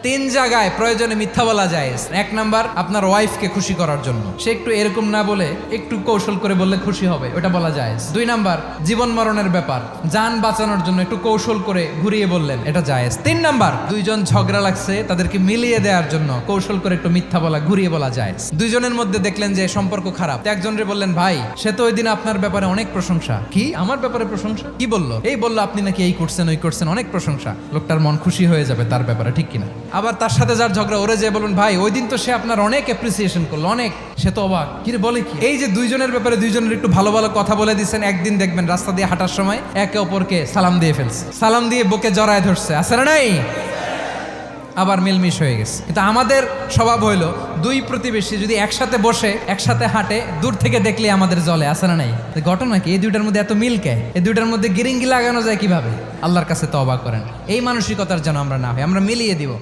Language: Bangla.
তিন জায়গায় প্রয়োজনে মিথ্যা বলা যায়। এক নাম্বার, আপনার ওয়াইফকে খুশি করার জন্য, সে একটু এরকম না বলে একটু কৌশল করে বললে খুশি হবে, ওটা বলা যায়। দুই নাম্বার, জীবন মরণের ব্যাপার, যান বাঁচানোর জন্য একটু কৌশল করে ঘুরিয়ে বললেন, এটা জায়েজ। তিন নাম্বার, দুইজন ঝগড়া লাগছে তাদেরকে মিলিয়ে দেওয়ার জন্য কৌশল করে একটু মিথ্যা বলা, ঘুরিয়ে বলা যায়। দুইজনের মধ্যে দেখলেন যে সম্পর্ক খারাপ, একজনরে বললেন, ভাই সে তো ওই দিন আপনার ব্যাপারে অনেক প্রশংসা। কি আমার ব্যাপারে প্রশংসা? কি বললো? এই বললো আপনি নাকি এই করছেন ওই করছেন, অনেক প্রশংসা। লোকটার মন খুশি হয়ে যাবে তার ব্যাপারে, ঠিক কিনা? আবার তার সাথে যার ঝগড়া, ওরে যে বলুন, ভাই ওই দিন তো সে আপনার অনেক অ্যাপ্রিসিয়েশন করলো, অনেক, সে তো অবাক, কি রে বলে কি? এই যে দুইজনের ব্যাপারে দুইজনের একটু ভালো ভালো কথা বলে দিচ্ছেন, একদিন দেখবেন রাস্তা দিয়ে হাঁটার সময় একে অপরকে সালাম দিয়ে ফেলছে, সালাম দিয়ে বুকে জড়ায় ধরছে, আছে না নাই? আবার মিলমিশ হয়ে গেছে। কিন্তু আমাদের স্বভাব হইলো, দুই প্রতিবেশী যদি একসাথে বসে একসাথে হাঁটে, দূর থেকে দেখলে আমাদের জলে, আছে না নাই? ঘটনা কি? এই দুইটার মধ্যে এত মিল কে? এই দুইটার মধ্যে গিরিঙ্গি লাগানো যায় কিভাবে? আল্লাহর কাছে তওবা করেন, এই মানসিকতার যেন আমরা না হয়, আমরা মিলিয়ে দিব।